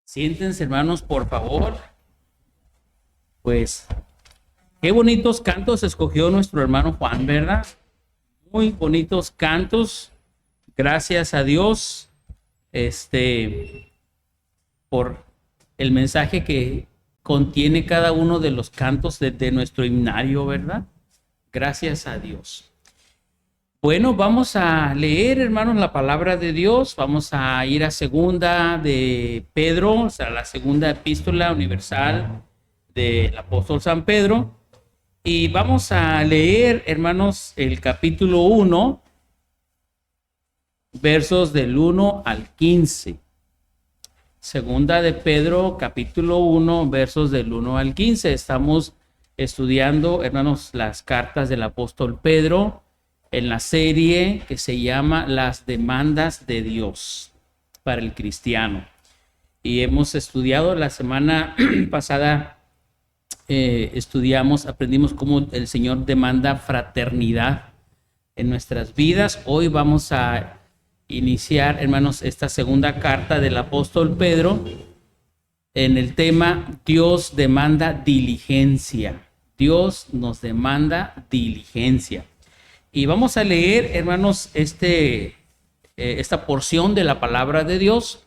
Siéntense, hermanos, por favor. Pues, qué bonitos cantos escogió nuestro hermano Juan, ¿verdad? Muy bonitos cantos. Gracias a Dios, por el mensaje que contiene cada uno de los cantos de nuestro himnario, ¿verdad? Gracias a Dios. Bueno, vamos a leer, hermanos, la palabra de Dios. Vamos a ir a segunda de Pedro, o sea, la segunda epístola universal del apóstol San Pedro. Y vamos a leer, hermanos, el capítulo 1, versos del 1 al 15. Segunda de Pedro, capítulo 1, versos del 1 al 15. Estamos estudiando, hermanos, las cartas del apóstol Pedro en la serie que se llama Las demandas de Dios para el cristiano. Y hemos estudiado la semana pasada, aprendimos cómo el Señor demanda fraternidad en nuestras vidas. Hoy vamos a iniciar, hermanos, esta segunda carta del apóstol Pedro en el tema Dios demanda diligencia. Dios nos demanda diligencia. Y vamos a leer, hermanos, esta porción de la palabra de Dios,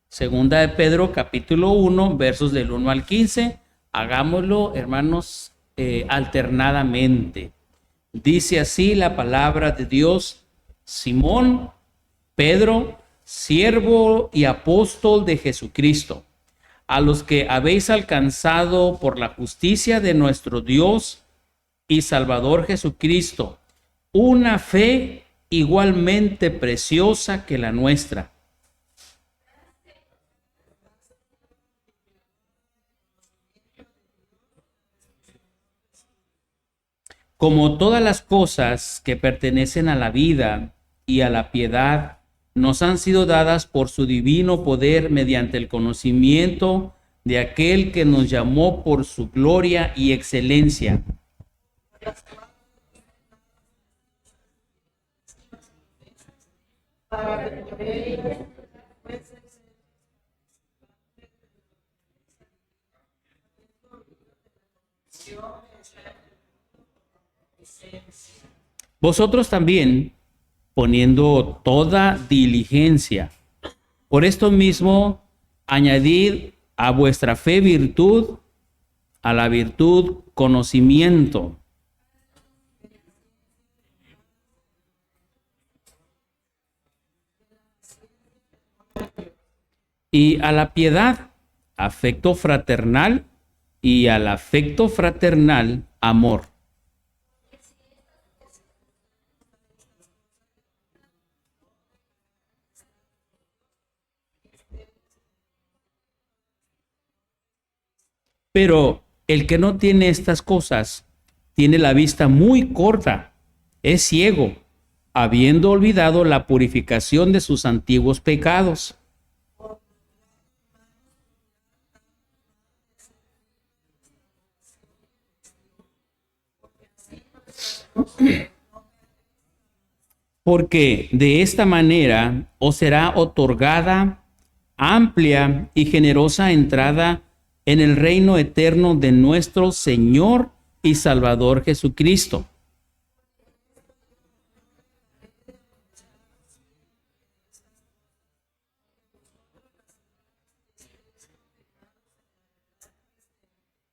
segunda de Pedro, capítulo 1, versos del 1 al 15. Hagámoslo, hermanos, alternadamente. Dice así la palabra de Dios: Simón, Pedro, siervo y apóstol de Jesucristo, a los que habéis alcanzado por la justicia de nuestro Dios y Salvador Jesucristo, una fe igualmente preciosa que la nuestra. Como todas las cosas que pertenecen a la vida y a la piedad nos han sido dadas por su divino poder mediante el conocimiento de aquel que nos llamó por su gloria y excelencia. Vosotros también, poniendo toda diligencia, por esto mismo, añadid a vuestra fe virtud, a la virtud conocimiento, y a la piedad afecto fraternal, y al afecto fraternal amor. Pero el que no tiene estas cosas tiene la vista muy corta, es ciego, habiendo olvidado la purificación de sus antiguos pecados. Porque de esta manera os será otorgada amplia y generosa entrada en el reino eterno de nuestro Señor y Salvador Jesucristo.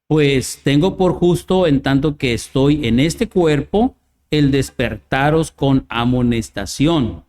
Pues tengo por justo, en tanto que estoy en este cuerpo, el despertaros con amonestación.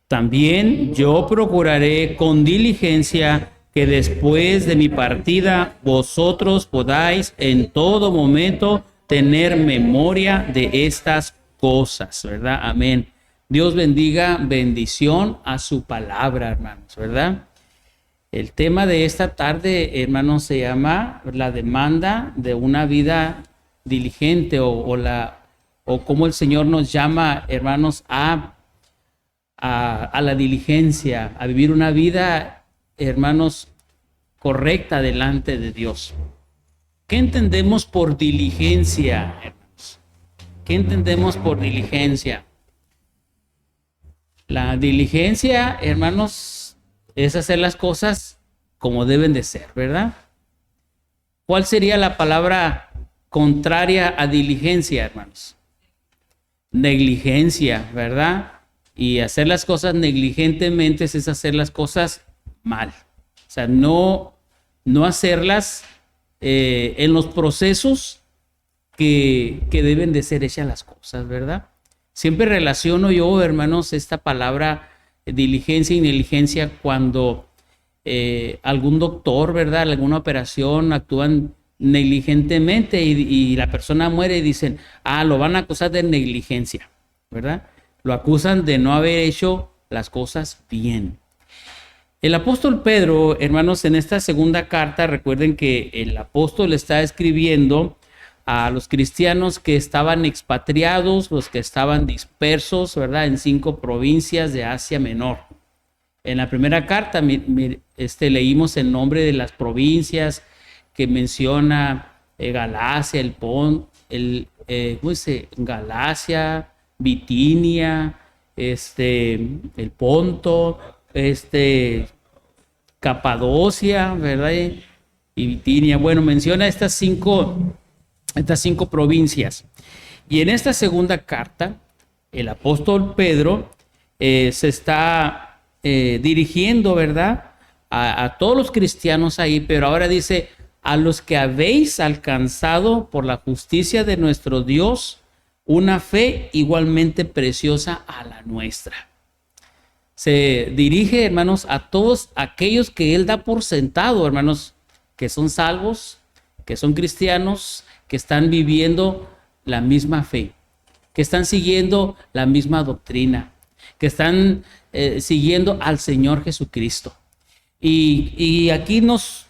También yo procuraré con diligencia que después de mi partida vosotros podáis en todo momento tener memoria de estas cosas, ¿verdad? Amén. Dios bendiga, bendición a su palabra, hermanos, ¿verdad? El tema de esta tarde, hermanos, se llama la demanda de una vida diligente o cómo el Señor nos llama, hermanos, a la diligencia, a vivir una vida, hermanos, correcta delante de Dios. ¿Qué entendemos por diligencia, hermanos? ¿Qué entendemos por diligencia? La diligencia, hermanos, es hacer las cosas como deben de ser, ¿verdad? ¿Cuál sería la palabra contraria a diligencia, hermanos? Negligencia, ¿verdad? Y hacer las cosas negligentemente es hacer las cosas mal. O sea, no hacerlas en los procesos que deben de ser hechas las cosas, ¿verdad? Siempre relaciono yo, hermanos, esta palabra diligencia y negligencia cuando algún doctor, ¿verdad? Alguna operación actúan negligentemente y la persona muere y dicen, lo van a acusar de negligencia, ¿verdad? Lo acusan de no haber hecho las cosas bien. El apóstol Pedro, hermanos, en esta segunda carta, recuerden que el apóstol está escribiendo a los cristianos que estaban expatriados, los que estaban dispersos, ¿verdad? En 5 provincias de Asia Menor. En la primera carta leímos el nombre de las provincias que menciona Galacia, Galacia, Bitinia, el Ponto, Capadocia, ¿verdad? Y Bitinia. Bueno, menciona estas cinco provincias. Y en esta segunda carta, el apóstol Pedro se está dirigiendo, ¿verdad? A todos los cristianos ahí, pero ahora dice, a los que habéis alcanzado por la justicia de nuestro Dios una fe igualmente preciosa a la nuestra. Se dirige, hermanos, a todos aquellos que él da por sentado, hermanos, que son salvos, que son cristianos, que están viviendo la misma fe, que están siguiendo la misma doctrina, que están siguiendo al Señor Jesucristo. Y aquí nos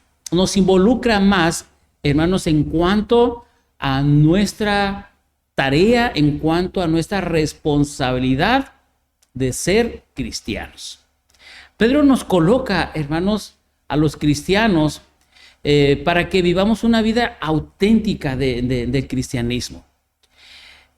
involucra más, hermanos, en cuanto a nuestra tarea, en cuanto a nuestra responsabilidad de ser cristianos. Pedro nos coloca, hermanos, a los cristianos para que vivamos una vida auténtica del cristianismo.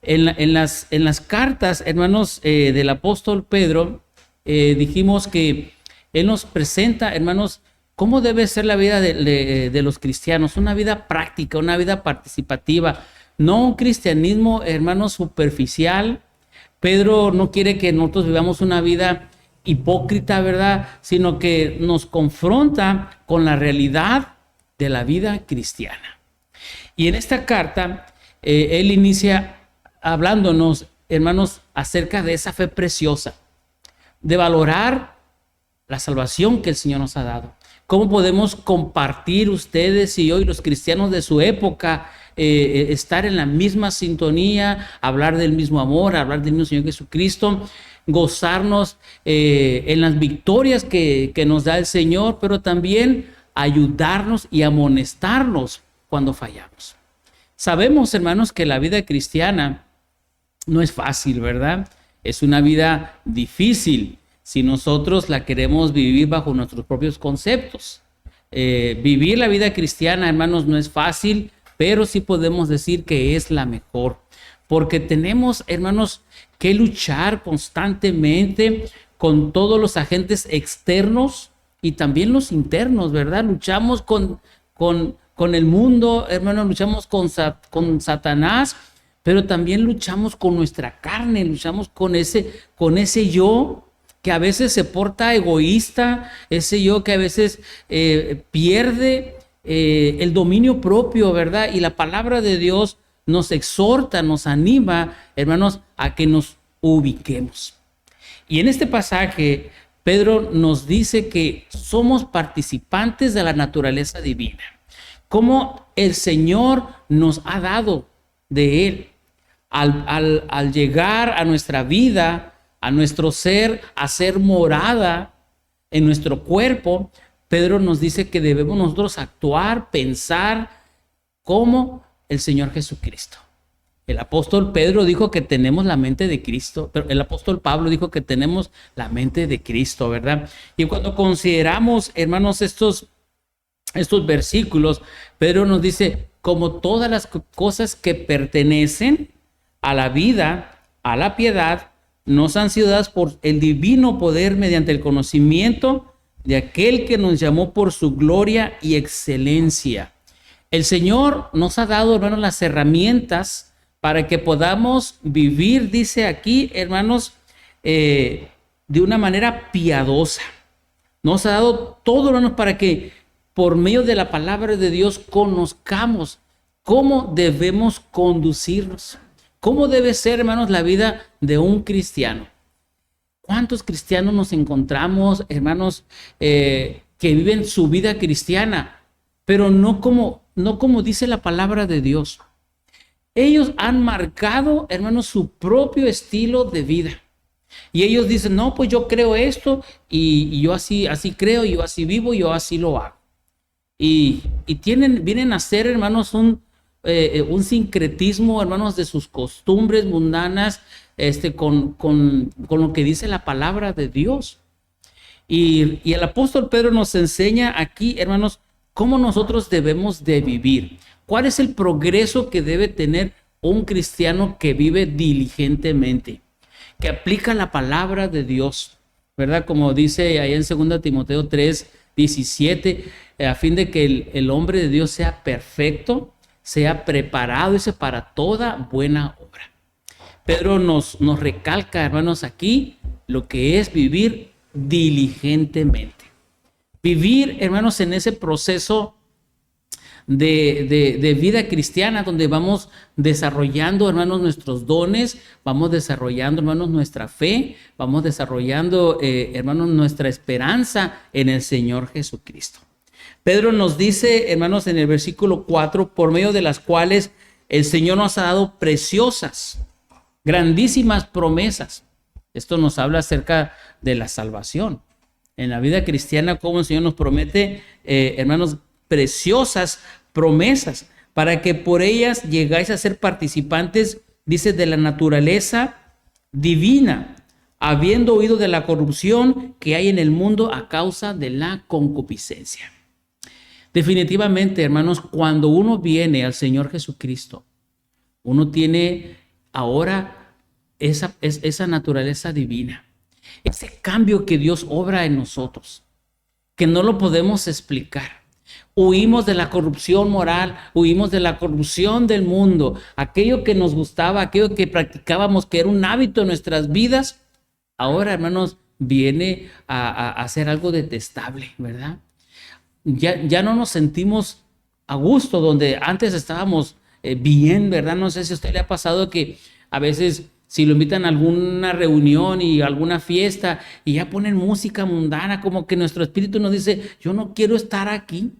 En las cartas, hermanos, del apóstol Pedro, dijimos que él nos presenta, hermanos, cómo debe ser la vida de los cristianos, una vida práctica, una vida participativa, no un cristianismo, hermanos, superficial. Pedro no quiere que nosotros vivamos una vida hipócrita, ¿verdad? Sino que nos confronta con la realidad de la vida cristiana. Y en esta carta, él inicia hablándonos, hermanos, acerca de esa fe preciosa, de valorar la salvación que el Señor nos ha dado. ¿Cómo podemos compartir ustedes y yo y los cristianos de su época, estar en la misma sintonía, hablar del mismo amor, hablar del mismo Señor Jesucristo, gozarnos en las victorias que nos da el Señor, pero también ayudarnos y amonestarnos cuando fallamos? Sabemos, hermanos, que la vida cristiana no es fácil, ¿verdad? Es una vida difícil si nosotros la queremos vivir bajo nuestros propios conceptos. Vivir la vida cristiana, hermanos, no es fácil, pero sí podemos decir que es la mejor, porque tenemos, hermanos, que luchar constantemente con todos los agentes externos y también los internos, ¿verdad? Luchamos con el mundo, hermanos, luchamos con Satanás, pero también luchamos con nuestra carne, luchamos con ese yo que a veces se porta egoísta, ese yo que a veces pierde el dominio propio, ¿verdad? Y la palabra de Dios nos exhorta, nos anima, hermanos, a que nos ubiquemos. Y en este pasaje, Pedro nos dice que somos participantes de la naturaleza divina, como el Señor nos ha dado de Él. Al llegar a nuestra vida, a nuestro ser, a ser morada en nuestro cuerpo, Pedro nos dice que debemos nosotros actuar, pensar como el Señor Jesucristo. El apóstol Pedro dijo que tenemos la mente de Cristo, pero el apóstol Pablo dijo que tenemos la mente de Cristo, ¿verdad? Y cuando consideramos, hermanos, estos versículos, Pedro nos dice, como todas las cosas que pertenecen a la vida, a la piedad, nos han sido dadas por el divino poder mediante el conocimiento de aquel que nos llamó por su gloria y excelencia. El Señor nos ha dado, hermanos, las herramientas para que podamos vivir, dice aquí, hermanos, de una manera piadosa. Nos ha dado todo, hermanos, para que por medio de la palabra de Dios conozcamos cómo debemos conducirnos. ¿Cómo debe ser, hermanos, la vida de un cristiano? ¿Cuántos cristianos nos encontramos, hermanos, que viven su vida cristiana, pero no como dice la palabra de Dios? Ellos han marcado, hermanos, su propio estilo de vida. Y ellos dicen, no, pues yo creo esto y yo así creo, yo así vivo, yo así lo hago. Y vienen a ser, hermanos, un sincretismo, hermanos, de sus costumbres mundanas, con lo que dice la palabra de Dios. Y el apóstol Pedro nos enseña aquí, hermanos, cómo nosotros debemos de vivir. ¿Cuál es el progreso que debe tener un cristiano que vive diligentemente, que aplica la palabra de Dios? ¿Verdad? Como dice ahí en 2 Timoteo 3:17, a fin de que el hombre de Dios sea perfecto, sea preparado, dice, para toda buena obra. Pedro nos recalca, hermanos, aquí lo que es vivir diligentemente. Vivir, hermanos, en ese proceso de vida cristiana donde vamos desarrollando, hermanos, nuestros dones, vamos desarrollando, hermanos, nuestra fe, vamos desarrollando, hermanos, nuestra esperanza en el Señor Jesucristo. Pedro nos dice, hermanos, en el versículo 4, por medio de las cuales el Señor nos ha dado preciosas, grandísimas promesas. Esto nos habla acerca de la salvación. En la vida cristiana, como el Señor nos promete, hermanos, preciosas promesas, para que por ellas llegáis a ser participantes, dice, de la naturaleza divina, habiendo huido de la corrupción que hay en el mundo a causa de la concupiscencia. Definitivamente, hermanos, cuando uno viene al Señor Jesucristo, uno tiene ahora esa naturaleza divina, ese cambio que Dios obra en nosotros, que no lo podemos explicar. Huimos de la corrupción moral, huimos de la corrupción del mundo, aquello que nos gustaba, aquello que practicábamos, que era un hábito en nuestras vidas, ahora, hermanos, viene a ser algo detestable, ¿verdad? Ya no nos sentimos a gusto donde antes estábamos bien, ¿verdad? No sé si a usted le ha pasado que a veces si lo invitan a alguna reunión y alguna fiesta y ya ponen música mundana, como que nuestro espíritu nos dice, yo no quiero estar aquí.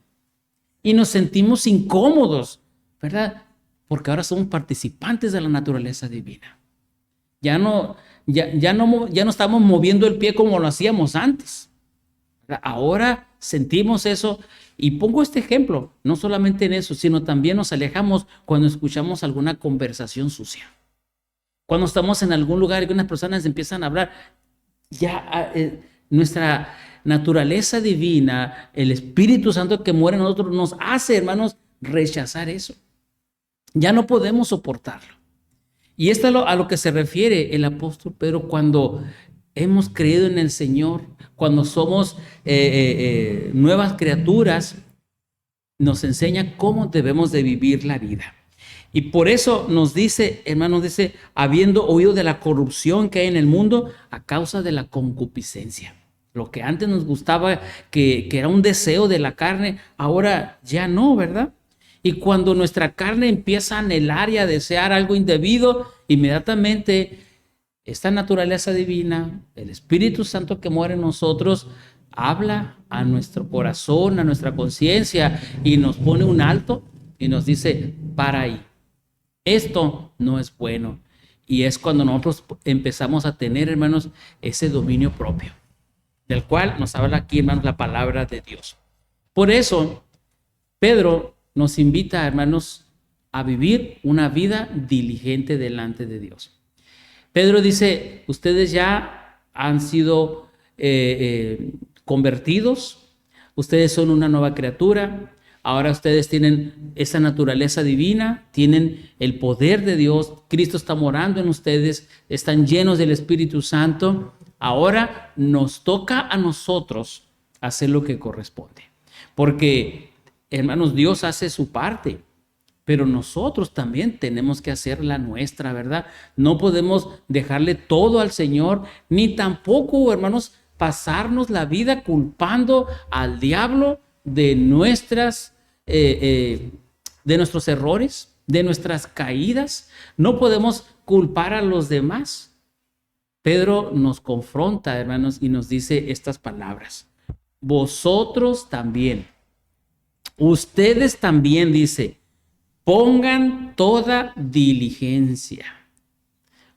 Y nos sentimos incómodos, ¿verdad? Porque ahora somos participantes de la naturaleza divina. Ya no estamos moviendo el pie como lo hacíamos antes. Ahora sentimos eso. Y pongo este ejemplo, no solamente en eso, sino también nos alejamos cuando escuchamos alguna conversación sucia. Cuando estamos en algún lugar y unas personas empiezan a hablar, ya nuestra naturaleza divina, el Espíritu Santo que muere en nosotros, nos hace, hermanos, rechazar eso. Ya no podemos soportarlo. Y esto es a lo que se refiere el apóstol Pedro cuando hemos creído en el Señor, cuando somos nuevas criaturas, nos enseña cómo debemos de vivir la vida. Y por eso nos dice, hermanos, dice, habiendo oído de la corrupción que hay en el mundo a causa de la concupiscencia. Lo que antes nos gustaba, que era un deseo de la carne, ahora ya no, ¿verdad? Y cuando nuestra carne empieza a anhelar y a desear algo indebido, inmediatamente esta naturaleza divina, el Espíritu Santo que mora en nosotros, habla a nuestro corazón, a nuestra conciencia y nos pone un alto y nos dice, para ahí. Esto no es bueno. Y es cuando nosotros empezamos a tener, hermanos, ese dominio propio, del cual nos habla aquí, hermanos, la palabra de Dios. Por eso, Pedro nos invita, hermanos, a vivir una vida diligente delante de Dios. Pedro dice, ustedes ya han sido convertidos, ustedes son una nueva criatura, Ahora ustedes tienen esa naturaleza divina, tienen el poder de Dios, Cristo está morando en ustedes, están llenos del Espíritu Santo. Ahora nos toca a nosotros hacer lo que corresponde. Porque, hermanos, Dios hace su parte, pero nosotros también tenemos que hacer la nuestra, ¿verdad? No podemos dejarle todo al Señor, ni tampoco, hermanos, pasarnos la vida culpando al diablo de nuestros errores, de nuestras caídas. No podemos culpar a los demás. Pedro nos confronta, hermanos, y nos dice estas palabras. Vosotros también, ustedes también, dice, pongan toda diligencia.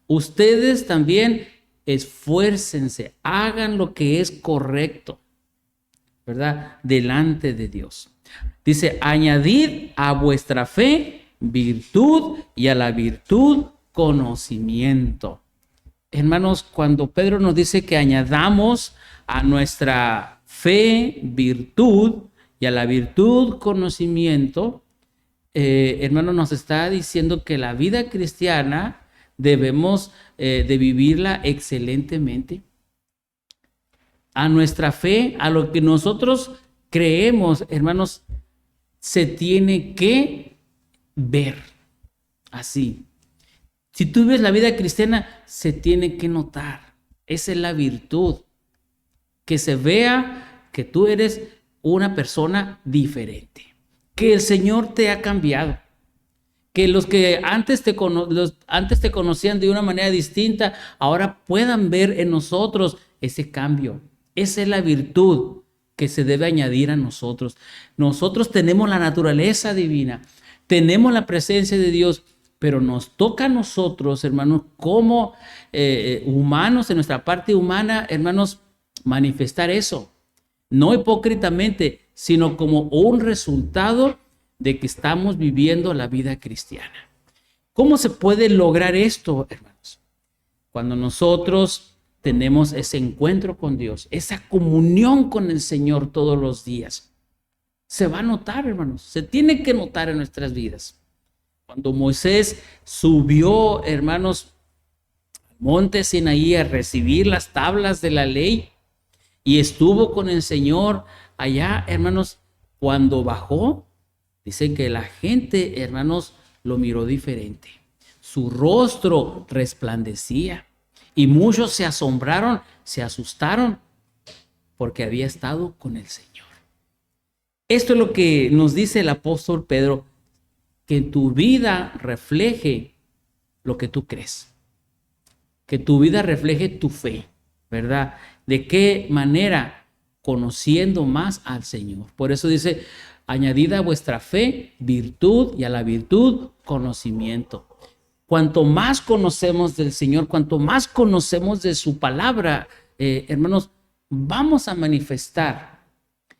Ustedes también esfuércense, hagan lo que es correcto, ¿verdad? Delante de Dios. Dice, añadid a vuestra fe virtud y a la virtud conocimiento. Hermanos, cuando Pedro nos dice que añadamos a nuestra fe virtud y a la virtud conocimiento, hermano, nos está diciendo que la vida cristiana debemos de vivirla excelentemente. A nuestra fe, a lo que nosotros creemos, hermanos, se tiene que ver así. Si tú ves la vida cristiana, se tiene que notar. Esa es la virtud. Que se vea que tú eres una persona diferente. Que el Señor te ha cambiado. Que los que antes te conocían de una manera distinta, ahora puedan ver en nosotros ese cambio. Esa es la virtud que se debe añadir a nosotros. Nosotros tenemos la naturaleza divina, tenemos la presencia de Dios, pero nos toca a nosotros, hermanos, como humanos, en nuestra parte humana, hermanos, manifestar eso. No hipócritamente, sino como un resultado de que estamos viviendo la vida cristiana. ¿Cómo se puede lograr esto, hermanos? Cuando nosotros tenemos ese encuentro con Dios, esa comunión con el Señor todos los días. Se va a notar, hermanos, se tiene que notar en nuestras vidas. Cuando Moisés subió, hermanos, al monte Sinaí a recibir las tablas de la ley y estuvo con el Señor allá, hermanos, cuando bajó, dicen que la gente, hermanos, lo miró diferente. Su rostro resplandecía y muchos se asombraron, se asustaron porque había estado con el Señor. Esto es lo que nos dice el apóstol Pedro, que tu vida refleje lo que tú crees, que tu vida refleje tu fe, ¿verdad? ¿De qué manera? Conociendo más al Señor. Por eso dice, añadid a vuestra fe virtud y a la virtud conocimiento. Cuanto más conocemos del Señor, cuanto más conocemos de su palabra, hermanos, vamos a manifestar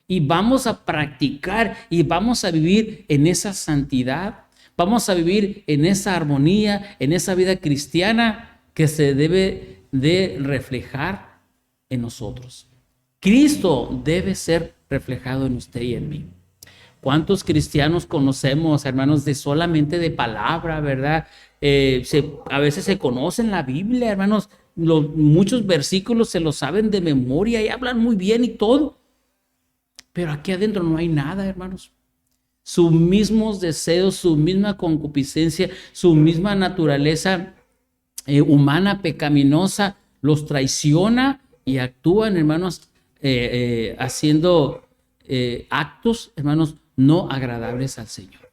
y vamos a practicar y vamos a vivir en esa santidad, vamos a vivir en esa armonía, en esa vida cristiana que se debe de reflejar en nosotros. Cristo debe ser reflejado en usted y en mí. ¿Cuántos cristianos conocemos, hermanos, de solamente de palabra, verdad? A veces se conocen la Biblia, hermanos, muchos versículos se los saben de memoria y hablan muy bien y todo. Pero aquí adentro no hay nada, hermanos. Sus mismos deseos, su misma concupiscencia, su misma naturaleza humana, pecaminosa, los traiciona y actúan, hermanos, haciendo actos, hermanos, no agradables al Señor.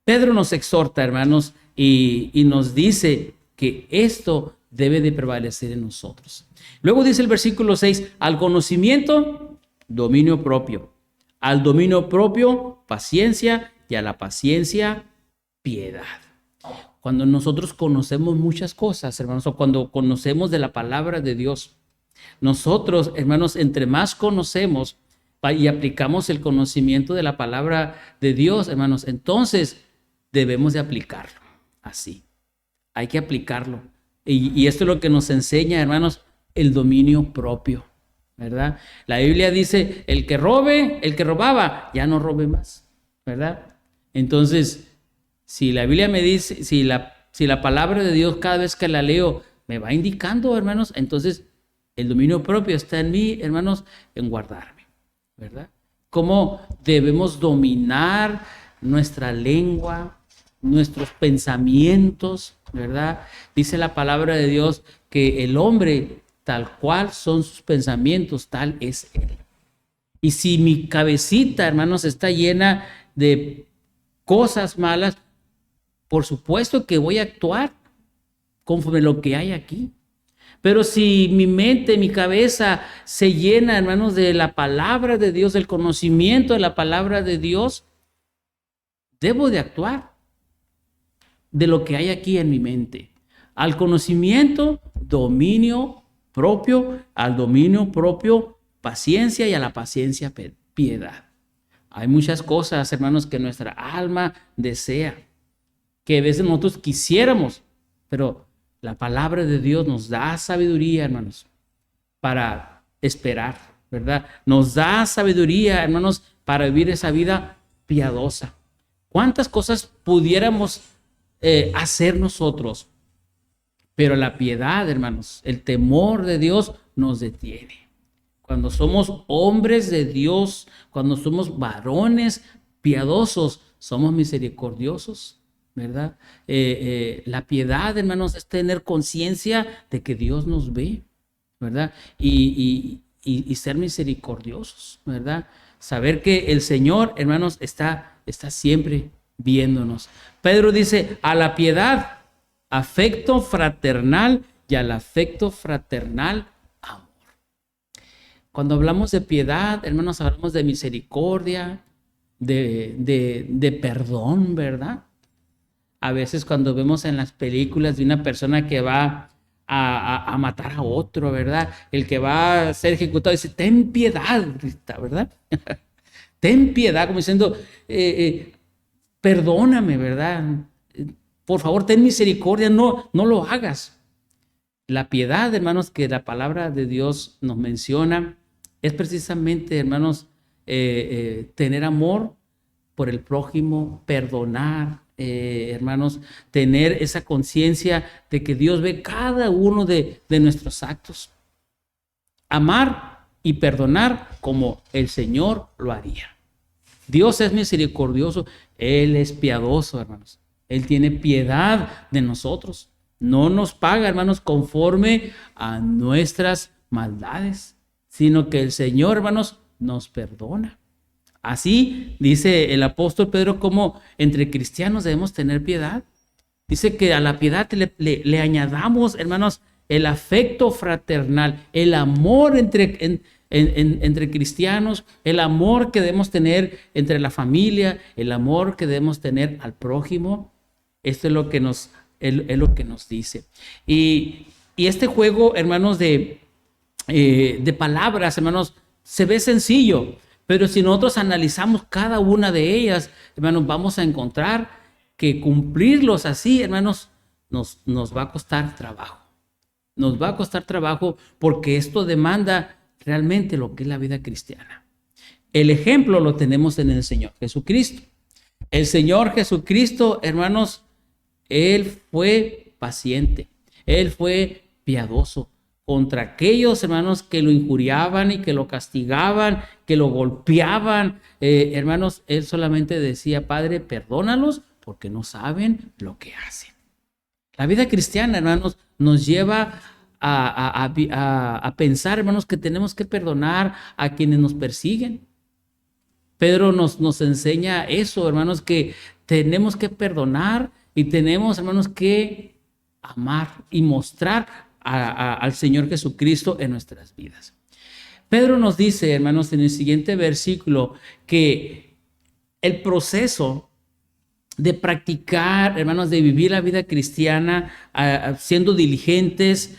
Pedro nos exhorta, hermanos, y nos dice que esto debe de prevalecer en nosotros. Luego dice el versículo 6, al conocimiento, dominio propio. Al dominio propio, paciencia, y a la paciencia, piedad. Cuando nosotros conocemos muchas cosas, hermanos, o cuando conocemos de la palabra de Dios, nosotros, hermanos, entre más conocemos y aplicamos el conocimiento de la palabra de Dios, hermanos, entonces debemos de aplicarlo así. Hay que aplicarlo. Y esto es lo que nos enseña, hermanos, el dominio propio, ¿verdad? La Biblia dice, el que robaba, ya no robe más. ¿verdad? Entonces, si la Biblia me dice, si la palabra de Dios cada vez que la leo me va indicando, hermanos, entonces el dominio propio está en mí, hermanos, en guardarme, ¿verdad? Cómo debemos dominar nuestra lengua, nuestros pensamientos, ¿verdad? Dice la palabra de Dios que el hombre, tal cual son sus pensamientos, tal es él. Y si mi cabecita, hermanos, está llena de cosas malas, por supuesto que voy a actuar conforme lo que hay aquí. Pero si mi mente, mi cabeza se llena, hermanos, de la palabra de Dios, del conocimiento de la palabra de Dios, debo de actuar de lo que hay aquí en mi mente. Al conocimiento, dominio propio, al dominio propio, paciencia, y a la paciencia, piedad. Hay muchas cosas, hermanos, que nuestra alma desea, que a veces nosotros quisiéramos, pero la palabra de Dios nos da sabiduría, hermanos, para esperar, ¿verdad? Nos da sabiduría, hermanos, para vivir esa vida piadosa. ¿Cuántas cosas pudiéramos hacer nosotros? Pero la piedad, hermanos, el temor de Dios nos detiene. Cuando somos hombres de Dios, cuando somos varones piadosos, somos misericordiosos, ¿verdad? La piedad, hermanos, es tener conciencia de que Dios nos ve, ¿verdad? Y ser misericordiosos, ¿verdad? Saber que el Señor, hermanos, está siempre viéndonos. Pedro dice, a la piedad, afecto fraternal, y al afecto fraternal, amor. Cuando hablamos de piedad, hermanos, hablamos de misericordia, de perdón, ¿verdad? A veces cuando vemos en las películas de una persona que va a matar a otro, ¿verdad? El que va a ser ejecutado dice, ten piedad, ¿verdad? Ten piedad, como diciendo, perdóname, ¿verdad? Por favor, ten misericordia, no lo hagas. La piedad, hermanos, que la palabra de Dios nos menciona, es precisamente, hermanos, tener amor por el prójimo, perdonar, hermanos, tener esa conciencia de que Dios ve cada uno de nuestros actos. Amar y perdonar como el Señor lo haría. Dios es misericordioso, Él es piadoso, hermanos. Él tiene piedad de nosotros. No nos paga, hermanos, conforme a nuestras maldades, sino que el Señor, hermanos, nos perdona. Así dice el apóstol Pedro, como entre cristianos debemos tener piedad. Dice que a la piedad le añadamos, hermanos, el afecto fraternal, el amor entre cristianos, el amor que debemos tener entre la familia, el amor que debemos tener al prójimo. Esto es lo que nos dice. Y este juego, hermanos, de palabras, hermanos, se ve sencillo, pero si nosotros analizamos cada una de ellas, hermanos, vamos a encontrar que cumplirlos así, hermanos, nos va a costar trabajo. Nos va a costar trabajo porque esto demanda realmente lo que es la vida cristiana. El ejemplo lo tenemos en el Señor Jesucristo. El Señor Jesucristo, hermanos, Él fue paciente, Él fue piadoso contra aquellos, hermanos, que lo injuriaban y que lo castigaban, que lo golpeaban. Hermanos, Él solamente decía, Padre, perdónalos porque no saben lo que hacen. La vida cristiana, hermanos, nos lleva a pensar, hermanos, que tenemos que perdonar a quienes nos persiguen. Pedro nos enseña eso, hermanos, que tenemos que perdonar y tenemos, hermanos, que amar y mostrar al Señor Jesucristo en nuestras vidas. Pedro nos dice, hermanos, en el siguiente versículo, que el proceso de practicar, hermanos, de vivir la vida cristiana, siendo diligentes,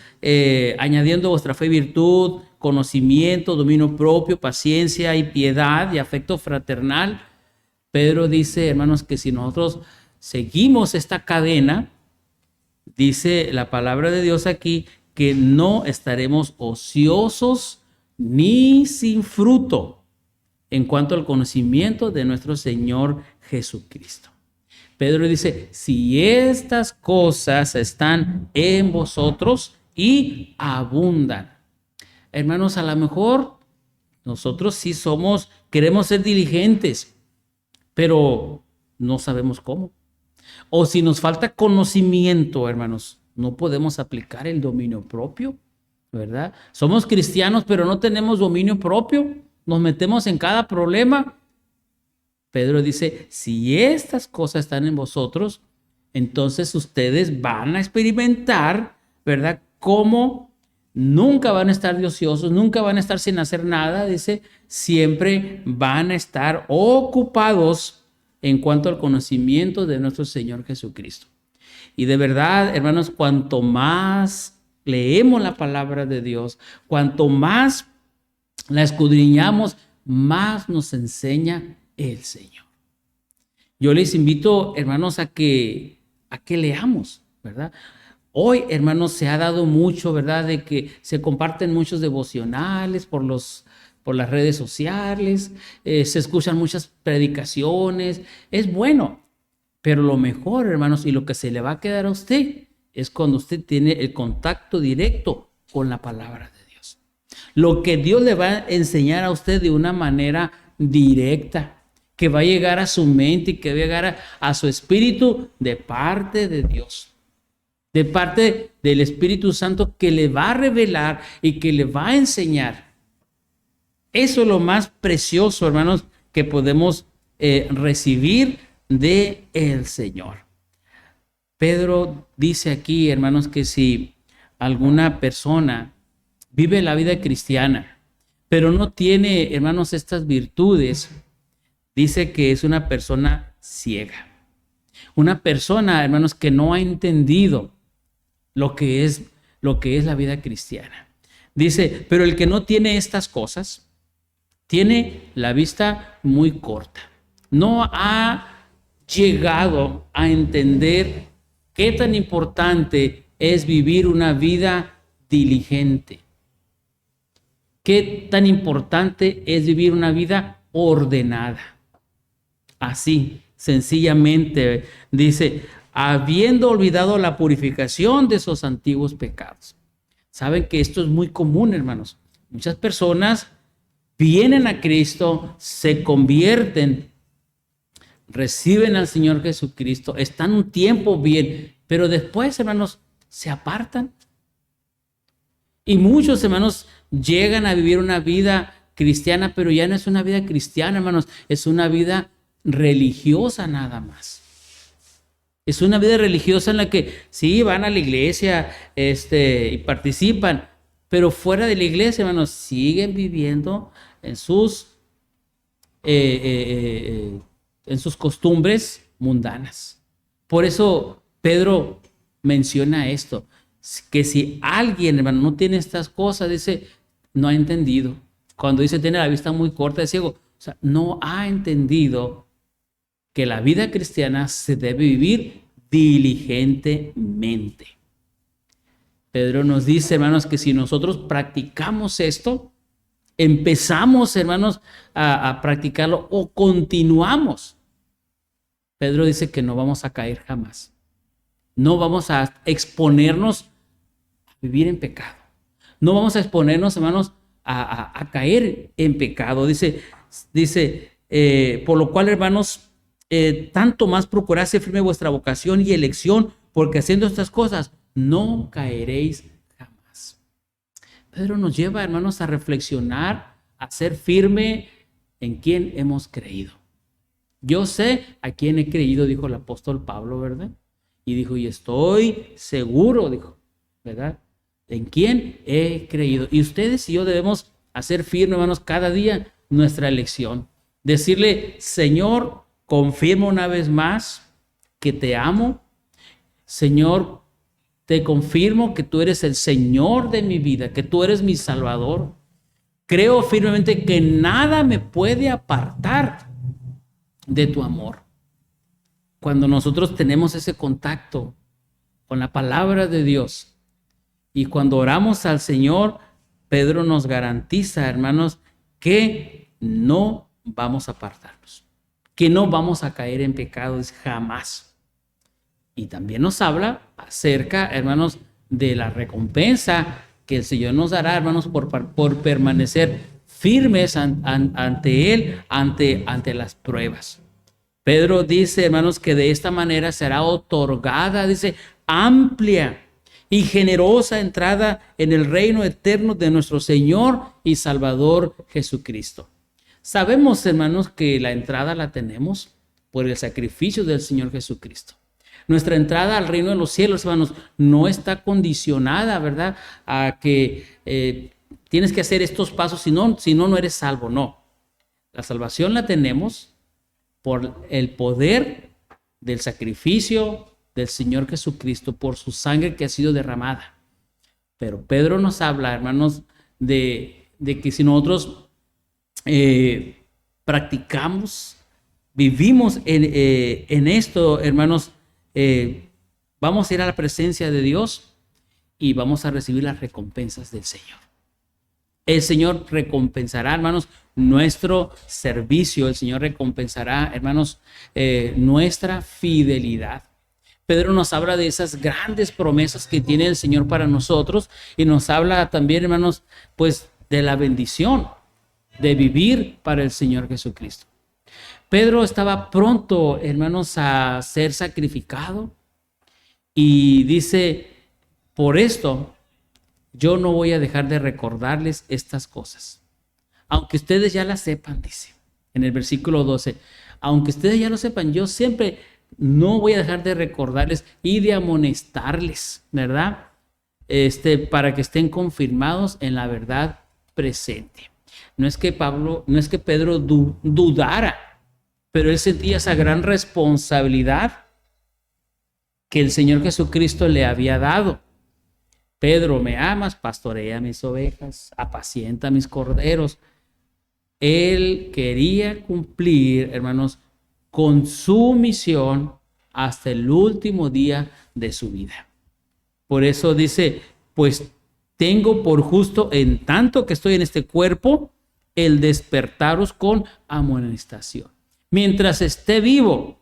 añadiendo vuestra fe y virtud, conocimiento, dominio propio, paciencia y piedad y afecto fraternal. Pedro dice, hermanos, que si nosotros seguimos esta cadena, dice la palabra de Dios aquí, que no estaremos ociosos ni sin fruto en cuanto al conocimiento de nuestro Señor Jesucristo. Pedro dice, si estas cosas están en vosotros y abundan. Hermanos, a lo mejor nosotros sí queremos ser diligentes, pero no sabemos cómo. O si nos falta conocimiento, hermanos, no podemos aplicar el dominio propio, ¿verdad? Somos cristianos, pero no tenemos dominio propio. Nos metemos en cada problema. Pedro dice, si estas cosas están en vosotros, entonces ustedes van a experimentar, ¿verdad? Cómo nunca van a estar de ociosos, nunca van a estar sin hacer nada. Dice, siempre van a estar ocupados en cuanto al conocimiento de nuestro Señor Jesucristo. Y de verdad, hermanos, cuanto más leemos la palabra de Dios, cuanto más la escudriñamos, más nos enseña el Señor. Yo les invito, hermanos, a que leamos, ¿verdad? Hoy, hermanos, se ha dado mucho, ¿verdad? De que se comparten muchos devocionales por las redes sociales, se escuchan muchas predicaciones. Es bueno, pero lo mejor, hermanos, y lo que se le va a quedar a usted es cuando usted tiene el contacto directo con la palabra de Dios. Lo que Dios le va a enseñar a usted de una manera directa, que va a llegar a su mente y que va a llegar a su espíritu de parte de Dios, de parte del Espíritu Santo, que le va a revelar y que le va a enseñar. Eso es lo más precioso, hermanos, que podemos recibir de el Señor. Pedro dice aquí, hermanos, que si alguna persona vive la vida cristiana, pero no tiene, hermanos, estas virtudes, dice que es una persona ciega. Una persona, hermanos, que no ha entendido lo que es la vida cristiana. Dice, pero el que no tiene estas cosas, tiene la vista muy corta. No ha llegado a entender qué tan importante es vivir una vida diligente. Qué tan importante es vivir una vida ordenada. Así, sencillamente, dice, habiendo olvidado la purificación de esos antiguos pecados. Saben que esto es muy común, hermanos. Muchas personas vienen a Cristo, se convierten, reciben al Señor Jesucristo, están un tiempo bien, pero después, hermanos, se apartan. Y muchos, hermanos, llegan a vivir una vida cristiana, pero ya no es una vida cristiana, hermanos, es una vida religiosa nada más. Es una vida religiosa en la que sí van a la iglesia y participan, pero fuera de la iglesia, hermanos, siguen viviendo en sus costumbres mundanas. Por eso Pedro menciona esto, que si alguien, hermano, no tiene estas cosas, dice, no ha entendido. Cuando dice tiene la vista muy corta, es ciego, o sea, no ha entendido que la vida cristiana se debe vivir diligentemente. Pedro nos dice, hermanos, que si nosotros practicamos esto, empezamos, hermanos, a practicarlo o continuamos, Pedro dice que no vamos a caer jamás. No vamos a exponernos a vivir en pecado. No vamos a exponernos, hermanos, a caer en pecado. Dice, por lo cual, hermanos, tanto más procurad ser firme vuestra vocación y elección, porque haciendo estas cosas no caeréis jamás. Pedro nos lleva, hermanos, a reflexionar, a ser firme en quien hemos creído. Yo sé a quién he creído, dijo el apóstol Pablo, ¿verdad? Y dijo, y estoy seguro, dijo, ¿verdad? En quién he creído. Y ustedes y yo debemos hacer firme, hermanos, cada día nuestra elección. Decirle, Señor, confirmo una vez más que te amo. Señor, te confirmo que tú eres el Señor de mi vida, que tú eres mi Salvador. Creo firmemente que nada me puede apartar de tu amor. Cuando nosotros tenemos ese contacto con la palabra de Dios y cuando oramos al Señor, Pedro nos garantiza, hermanos, que no vamos a apartarnos. que no vamos a caer en pecados jamás. Y también nos habla acerca, hermanos, de la recompensa que el Señor nos dará, hermanos, por permanecer firmes ante Él, ante las pruebas. Pedro dice, hermanos, que de esta manera será otorgada, dice, amplia y generosa entrada en el reino eterno de nuestro Señor y Salvador Jesucristo. Sabemos, hermanos, que la entrada la tenemos por el sacrificio del Señor Jesucristo. Nuestra entrada al reino de los cielos, hermanos, no está condicionada, ¿verdad?, a que tienes que hacer estos pasos, si no, no eres salvo. No. La salvación la tenemos por el poder del sacrificio del Señor Jesucristo, por su sangre que ha sido derramada. Pero Pedro nos habla, hermanos, de que si nosotros practicamos, vivimos en esto, hermanos, vamos a ir a la presencia de Dios y vamos a recibir las recompensas del Señor. El Señor recompensará, hermanos, nuestro servicio. El Señor recompensará, hermanos, nuestra fidelidad. Pedro nos habla de esas grandes promesas que tiene el Señor para nosotros y nos habla también, hermanos, pues de la bendición de vivir para el Señor Jesucristo. Pedro estaba pronto, hermanos, a ser sacrificado y dice, por esto yo no voy a dejar de recordarles estas cosas, aunque ustedes ya las sepan, dice en el versículo 12, aunque ustedes ya lo sepan, yo siempre no voy a dejar de recordarles y de amonestarles, ¿verdad? Para que estén confirmados en la verdad presente. No es que Pedro dudara, pero él sentía esa gran responsabilidad que el Señor Jesucristo le había dado. Pedro, ¿me amas? Pastorea mis ovejas, apacienta mis corderos. Él quería cumplir, hermanos, con su misión hasta el último día de su vida. Por eso dice, pues tengo por justo, en tanto que estoy en este cuerpo, el despertaros con amonestación. Mientras esté vivo,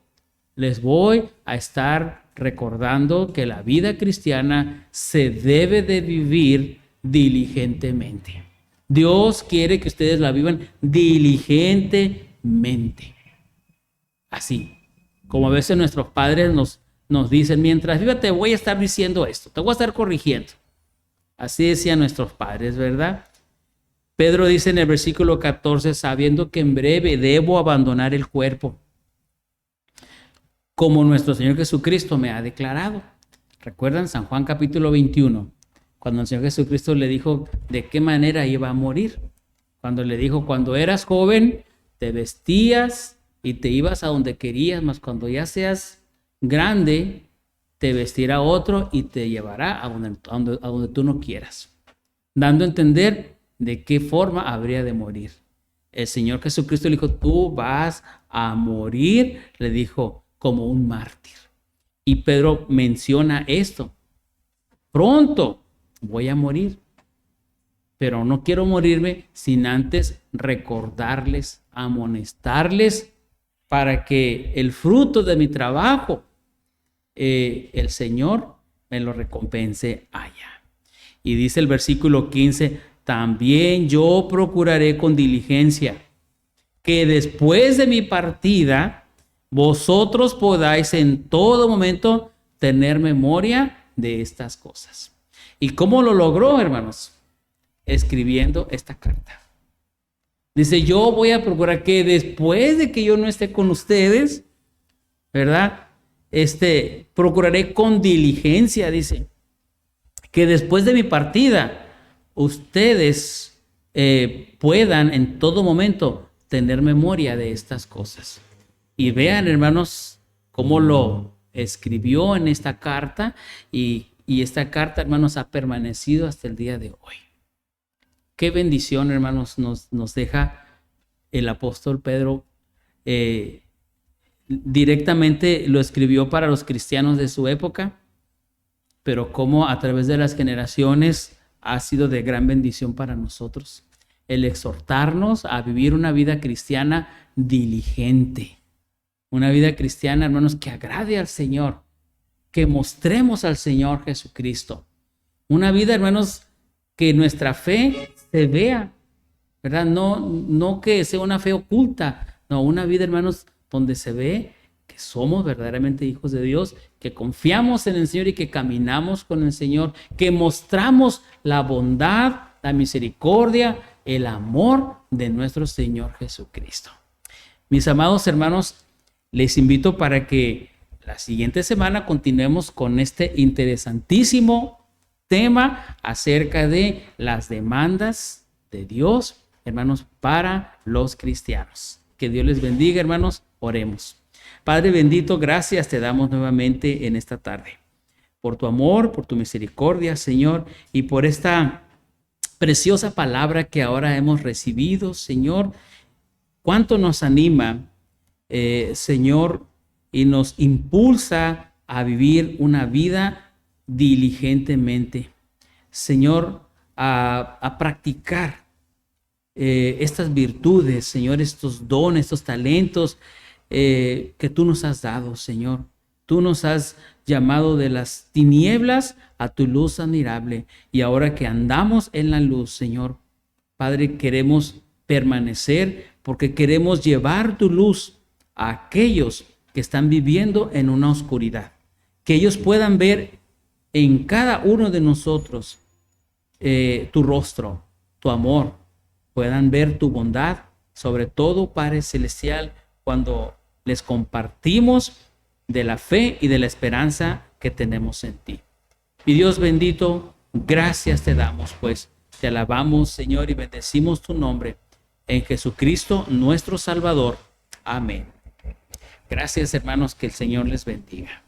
les voy a estar recordando que la vida cristiana se debe de vivir diligentemente. Dios quiere que ustedes la vivan diligentemente. Así, como a veces nuestros padres nos dicen, mientras viva te voy a estar diciendo esto, te voy a estar corrigiendo. Así decían nuestros padres, ¿verdad? Pedro dice en el versículo 14, sabiendo que en breve debo abandonar el cuerpo, como nuestro Señor Jesucristo me ha declarado. ¿Recuerdan San Juan capítulo 21? Cuando el Señor Jesucristo le dijo de qué manera iba a morir. Cuando le dijo, cuando eras joven, te vestías y te ibas a donde querías, mas cuando ya seas grande, te vestirá otro y te llevará a donde tú no quieras. Dando a entender de qué forma habría de morir. El Señor Jesucristo le dijo, tú vas a morir, le dijo, como un mártir. Y Pedro menciona esto. Pronto voy a morir, pero no quiero morirme sin antes recordarles, amonestarles, para que el fruto de mi trabajo, el Señor me lo recompense allá. Y dice el versículo 15, también yo procuraré con diligencia que después de mi partida vosotros podáis en todo momento tener memoria de estas cosas. ¿Y cómo lo logró, hermanos? Escribiendo esta carta. Dice, yo voy a procurar que después de que yo no esté con ustedes, ¿verdad? Procuraré con diligencia, dice, que después de mi partida, ustedes puedan en todo momento tener memoria de estas cosas. Y vean, hermanos, cómo lo escribió en esta carta y esta carta, hermanos, ha permanecido hasta el día de hoy. Qué bendición, hermanos, nos deja el apóstol Pedro. Directamente lo escribió para los cristianos de su época, pero cómo a través de las generaciones ha sido de gran bendición para nosotros. El exhortarnos a vivir una vida cristiana diligente. Una vida cristiana, hermanos, que agrade al Señor, que mostremos al Señor Jesucristo. Una vida, hermanos, que nuestra fe se vea, ¿verdad? No que sea una fe oculta, no, una vida, hermanos, donde se ve que somos verdaderamente hijos de Dios, que confiamos en el Señor y que caminamos con el Señor, que mostramos la bondad, la misericordia, el amor de nuestro Señor Jesucristo. Mis amados hermanos, les invito para que la siguiente semana continuemos con este interesantísimo tema acerca de las demandas de Dios, hermanos, para los cristianos. Que Dios les bendiga, hermanos. Oremos. Padre bendito, gracias te damos nuevamente en esta tarde por tu amor, por tu misericordia, Señor, y por esta preciosa palabra que ahora hemos recibido, Señor. Cuánto nos anima, Señor, y nos impulsa a vivir una vida diligentemente, Señor, a practicar estas virtudes, Señor, estos dones, estos talentos que tú nos has dado, Señor. Tú nos has llamado de las tinieblas a tu luz admirable, y ahora que andamos en la luz, Señor, Padre, queremos permanecer porque queremos llevar tu luz a aquellos que están viviendo en una oscuridad, que ellos puedan ver en cada uno de nosotros tu rostro, tu amor, puedan ver tu bondad, sobre todo, Padre Celestial, cuando les compartimos de la fe y de la esperanza que tenemos en ti. Mi Dios bendito, gracias te damos, pues te alabamos, Señor, y bendecimos tu nombre en Jesucristo, nuestro Salvador. Amén. Gracias, hermanos, que el Señor les bendiga.